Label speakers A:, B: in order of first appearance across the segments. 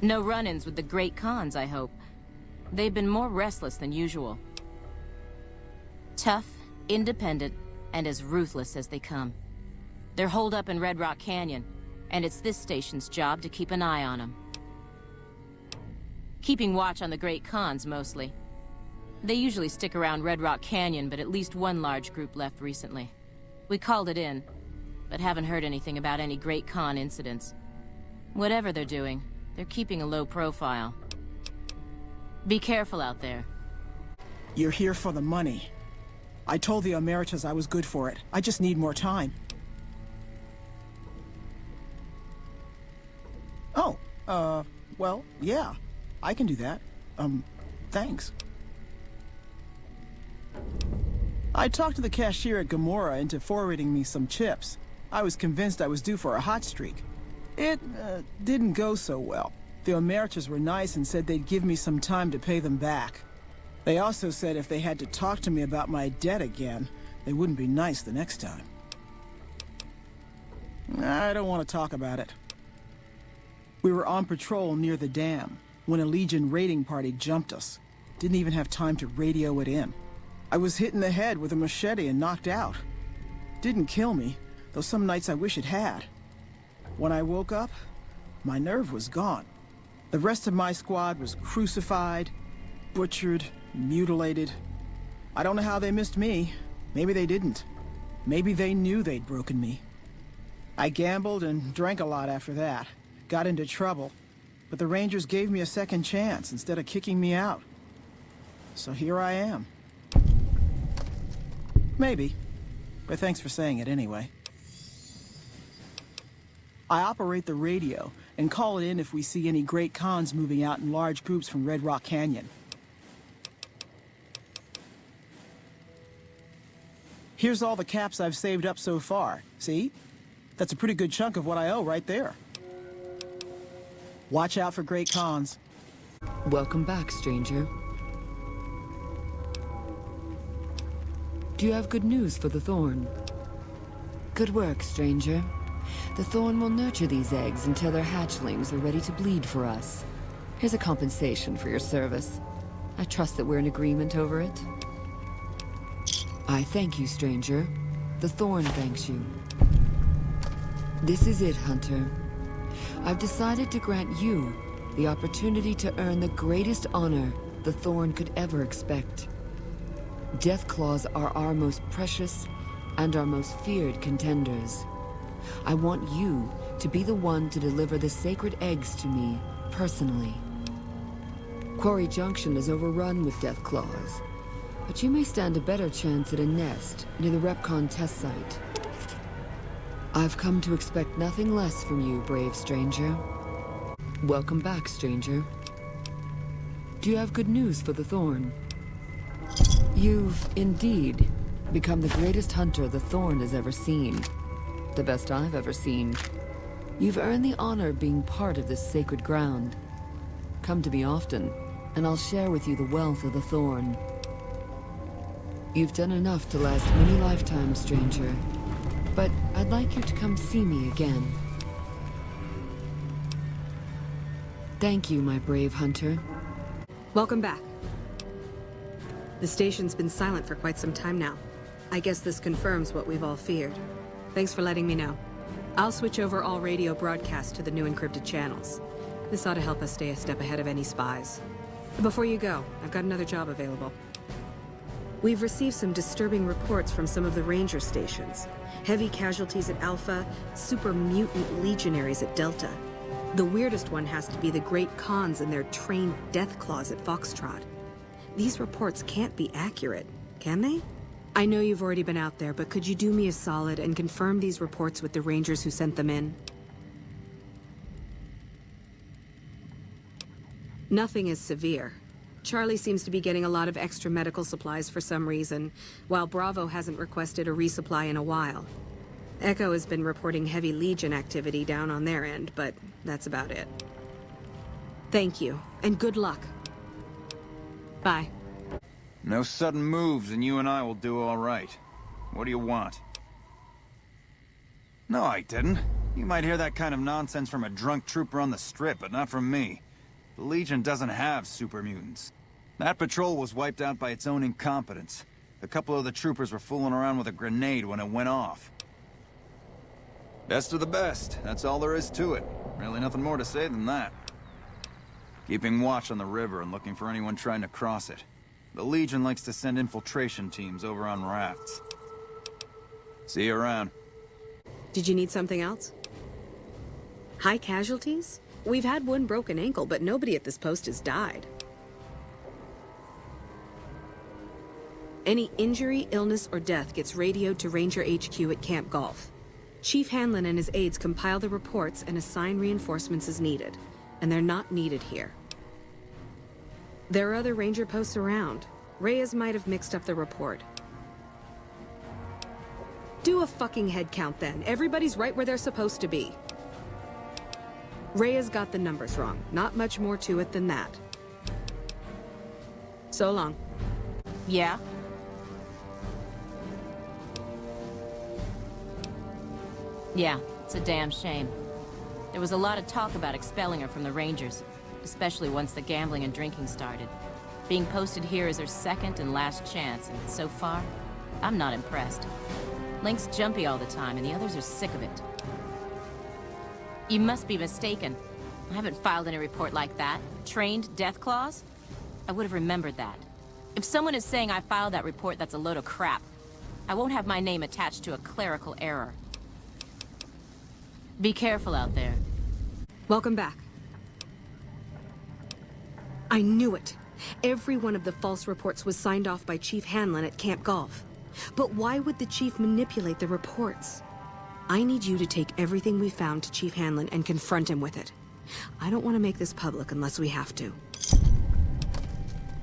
A: No run-ins with the Great Khans, I hope. They've been more restless than usual. Tough, independent, and as ruthless as they come. They're holed up in Red Rock Canyon, and it's this station's job to keep an eye on them. Keeping watch on the Great Khans, mostly. They usually stick around Red Rock Canyon, but at least one large group left recently. We called it in, but haven't heard anything about any Great Khan incidents. Whatever they're doing, they're keeping a low profile. Be careful out there.
B: You're here for the money. I told the Emeritus I was good for it. I just need more time. Oh, well, yeah. I can do that. Thanks. I talked to the cashier at Gamora into forwarding me some chips. I was convinced I was due for a hot streak. It, didn't go so well. The Emeritus were nice and said they'd give me some time to pay them back. They also said if they had to talk to me about my debt again, they wouldn't be nice the next time. I don't want to talk about it. We were on patrol near the dam when a Legion raiding party jumped us. Didn't even have time to radio it in. I was hit in the head with a machete and knocked out. Didn't kill me, though some nights I wish it had. When I woke up, my nerve was gone. The rest of my squad was crucified, butchered, mutilated. I don't know how they missed me. Maybe they didn't. Maybe they knew they'd broken me. I gambled and drank a lot after that. Got into trouble. But the Rangers gave me a second chance instead of kicking me out. So here I am. Maybe. But thanks for saying it anyway. I operate the radio and call it in if we see any Great Khans moving out in large groups from Red Rock Canyon. Here's all the caps I've saved up so far. See? That's a pretty good chunk of what I owe right there. Watch out for Great Khans.
C: Welcome back, stranger. Do you have good news for the Thorn? Good work, stranger. The Thorn will nurture these eggs until their hatchlings are ready to bleed for us. Here's a compensation for your service. I trust that we're in agreement over it. I thank you, stranger. The Thorn thanks you. This is it, Hunter. I've decided to grant you the opportunity to earn the greatest honor the Thorn could ever expect. Deathclaws are our most precious and our most feared contenders. I want you to be the one to deliver the sacred eggs to me, personally. Quarry Junction is overrun with Deathclaws, but you may stand a better chance at a nest near the Repcon test site. I've come to expect nothing less from you, brave stranger. Welcome back, stranger. Do you have good news for the Thorn? You've, indeed, become the greatest hunter the Thorn has ever seen. The best I've ever seen. You've earned the honor of being part of this sacred ground. Come to me often, and I'll share with you the wealth of the Thorn. You've done enough to last many lifetimes, stranger. But I'd like you to come see me again. Thank you, my brave hunter.
D: Welcome back. The station's been silent for quite some time now. I guess this confirms what we've all feared. Thanks for letting me know. I'll switch over all radio broadcasts to the new encrypted channels. This ought to help us stay a step ahead of any spies. Before you go, I've got another job available. We've received some disturbing reports from some of the ranger stations. Heavy casualties at Alpha, super mutant legionaries at Delta. The weirdest one has to be the Great Khans and their trained Deathclaws at Foxtrot. These reports can't be accurate, can they? I know you've already been out there, but could you do me a solid and confirm these reports with the Rangers who sent them in? Nothing is severe. Charlie seems to be getting a lot of extra medical supplies for some reason, while Bravo hasn't requested a resupply in a while. Echo has been reporting heavy Legion activity down on their end, but that's about it. Thank you, and good luck. Bye.
E: No sudden moves, and you and I will do all right. What do you want? No, I didn't. You might hear that kind of nonsense from a drunk trooper on the strip, but not from me. The Legion doesn't have super mutants. That patrol was wiped out by its own incompetence. A couple of the troopers were fooling around with a grenade when it went off. Best of the best, that's all there is to it. Really nothing more to say than that. Keeping watch on the river and looking for anyone trying to cross it. The Legion likes to send infiltration teams over on rafts. See you around.
D: Did you need something else? High casualties? We've had one broken ankle, but nobody at this post has died. Any injury, illness, or death gets radioed to Ranger HQ at Camp Golf. Chief Hanlon and his aides compile the reports and assign reinforcements as needed, and they're not needed here. There are other Ranger posts around. Reyes might have mixed up the report. Do a fucking head count then. Everybody's right where they're supposed to be. Reyes got the numbers wrong. Not much more to it than that. So long.
A: Yeah? Yeah, it's a damn shame. There was a lot of talk about expelling her from the Rangers, especially once the gambling and drinking started. Being posted here is her second and last chance, and so far, I'm not impressed. Link's jumpy all the time, and the others are sick of it. You must be mistaken. I haven't filed any report like that. Trained death claws? I would have remembered that. If someone is saying I filed that report, that's a load of crap. I won't have my name attached to a clerical error. Be careful out there.
D: Welcome back. I knew it. Every one of the false reports was signed off by Chief Hanlon at Camp Golf. But why would the Chief manipulate the reports? I need you to take everything we found to Chief Hanlon and confront him with it. I don't want to make this public unless we have to.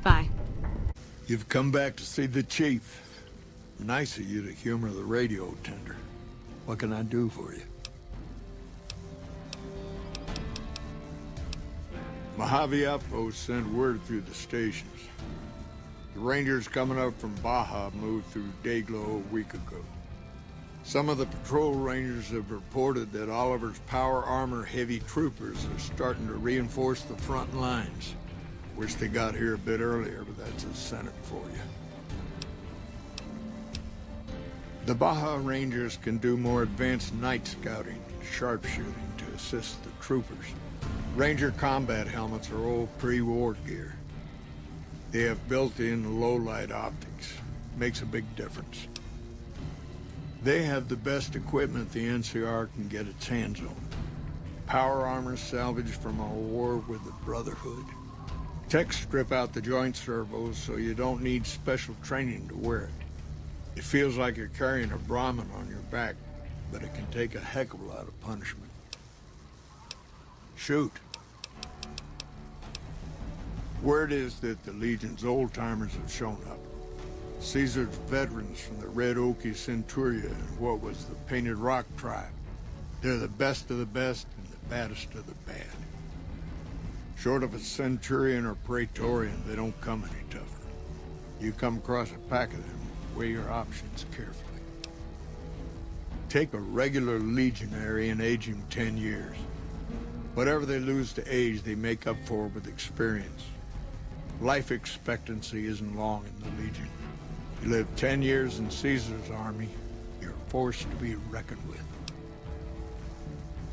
D: Bye.
F: You've come back to see the Chief. Nice of you to humor the radio tender. What can I do for you? Mojave Outpost sent word through the stations. The Rangers coming up from Baja moved through Dayglow a week ago. Some of the patrol rangers have reported that Oliver's power armor heavy troopers are starting to reinforce the front lines. Wish they got here a bit earlier, but that's a Senate for you. The Baja Rangers can do more advanced night scouting and sharpshooting to assist the troopers. Ranger combat helmets are old pre-war gear. They have built-in low-light optics. Makes a big difference. They have the best equipment the NCR can get its hands on. Power armor salvaged from our war with the Brotherhood. Techs strip out the joint servos so you don't need special training to wear it. It feels like you're carrying a Brahmin on your back, but it can take a heck of a lot of punishment. Shoot. Word is that the Legion's old-timers have shown up. Caesar's veterans from the Red Okie Centuria and what was the Painted Rock tribe. They're the best of the best and the baddest of the bad. Short of a Centurion or Praetorian, they don't come any tougher. You come across a pack of them, weigh your options carefully. Take a regular legionary and age him 10 years. Whatever they lose to age, they make up for with experience. Life expectancy isn't long in the Legion. You live 10 years in Caesar's army, you're a force to be reckoned with.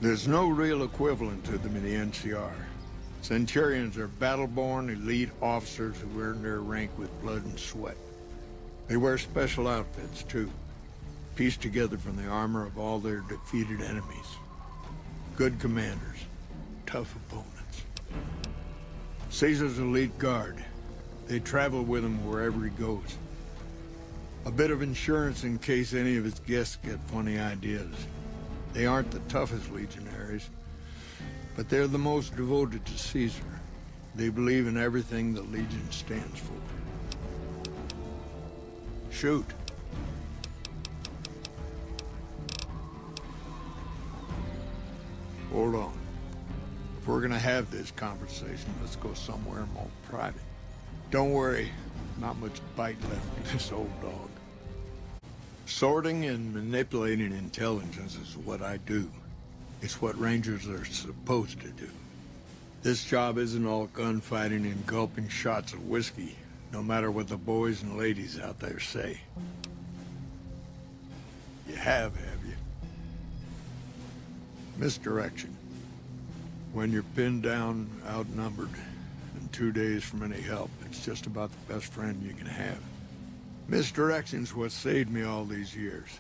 F: There's no real equivalent to them in the NCR. Centurions are battle-born elite officers who earn their rank with blood and sweat. They wear special outfits, too, pieced together from the armor of all their defeated enemies. Good commanders, tough opponents. Caesar's elite guard. They travel with him wherever he goes. A bit of insurance in case any of his guests get funny ideas. They aren't the toughest legionaries, but they're the most devoted to Caesar. They believe in everything the Legion stands for. Shoot. Hold on. If we're gonna have this conversation, let's go somewhere more private. Don't worry, not much bite left in this old dog. Sorting and manipulating intelligence is what I do. It's what Rangers are supposed to do. This job isn't all gunfighting and gulping shots of whiskey, no matter what the boys and ladies out there say. You have you? Misdirection. When you're pinned down, outnumbered, and 2 days from any help, it's just about the best friend you can have. Misdirection's what saved me all these years.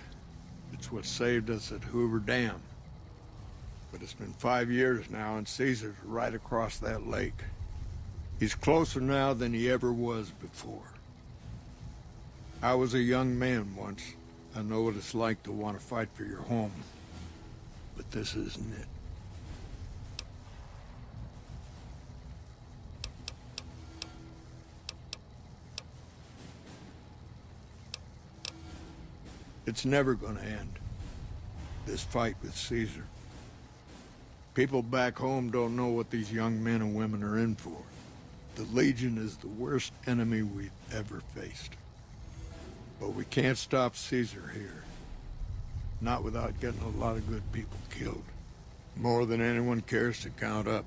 F: It's what saved us at Hoover Dam. But it's been 5 years now, and Caesar's right across that lake. He's closer now than he ever was before. I was a young man once. I know what it's like to want to fight for your home. But this isn't it. It's never gonna end, this fight with Caesar. People back home don't know what these young men and women are in for. The Legion is the worst enemy we've ever faced. But we can't stop Caesar here. Not without getting a lot of good people killed. More than anyone cares to count up.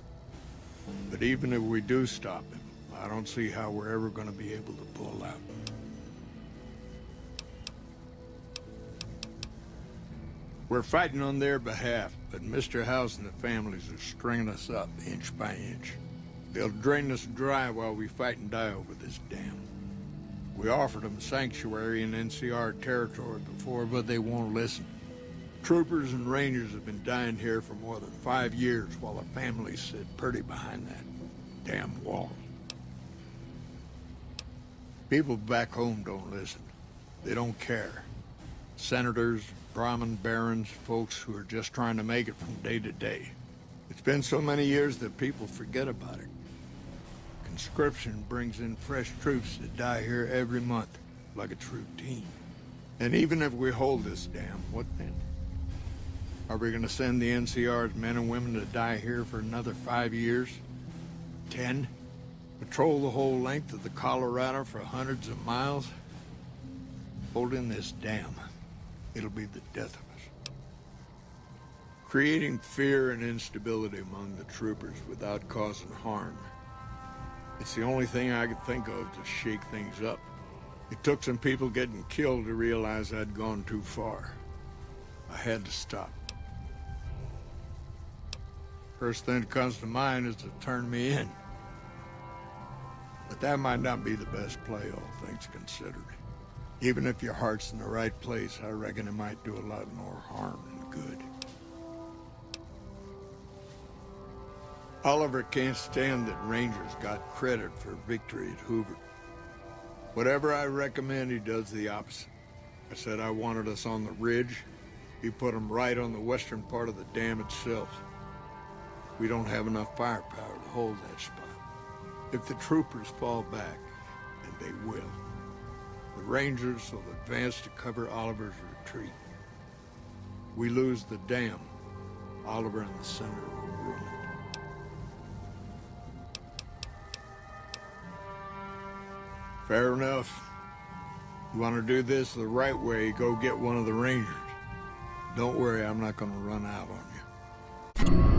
F: But even if we do stop him, I don't see how we're ever gonna be able to pull out. We're fighting on their behalf, but Mr. House and the families are stringing us up inch by inch. They'll drain us dry while we fight and die over this dam. We offered them sanctuary in NCR territory before, but they won't listen. Troopers and rangers have been dying here for more than 5 years while the families sit pretty behind that damn wall. People back home don't listen. They don't care. Senators, Brahmin barons, folks who are just trying to make it from day to day. It's been so many years that people forget about it. Conscription brings in fresh troops that die here every month, like it's routine. And even if we hold this dam, what then? Are we gonna send the NCR's men and women to die here for another 5 years? 10? Patrol the whole length of the Colorado for hundreds of miles? Holding this dam. It'll be the death of us. Creating fear and instability among the troopers without causing harm. It's the only thing I could think of to shake things up. It took some people getting killed to realize I'd gone too far. I had to stop. First thing that comes to mind is to turn me in. But that might not be the best play, all things considered. Even if your heart's in the right place, I reckon it might do a lot more harm than good. Oliver can't stand that Rangers got credit for victory at Hoover. Whatever I recommend, he does the opposite. I said I wanted us on the ridge. He put them right on the western part of the dam itself. We don't have enough firepower to hold that spot. If the troopers fall back, and they will, the Rangers will advance to cover Oliver's retreat. We lose the dam. Oliver and the center will be ruined. Fair enough. You want to do this the right way, go get one of the Rangers. Don't worry, I'm not going to run out on you.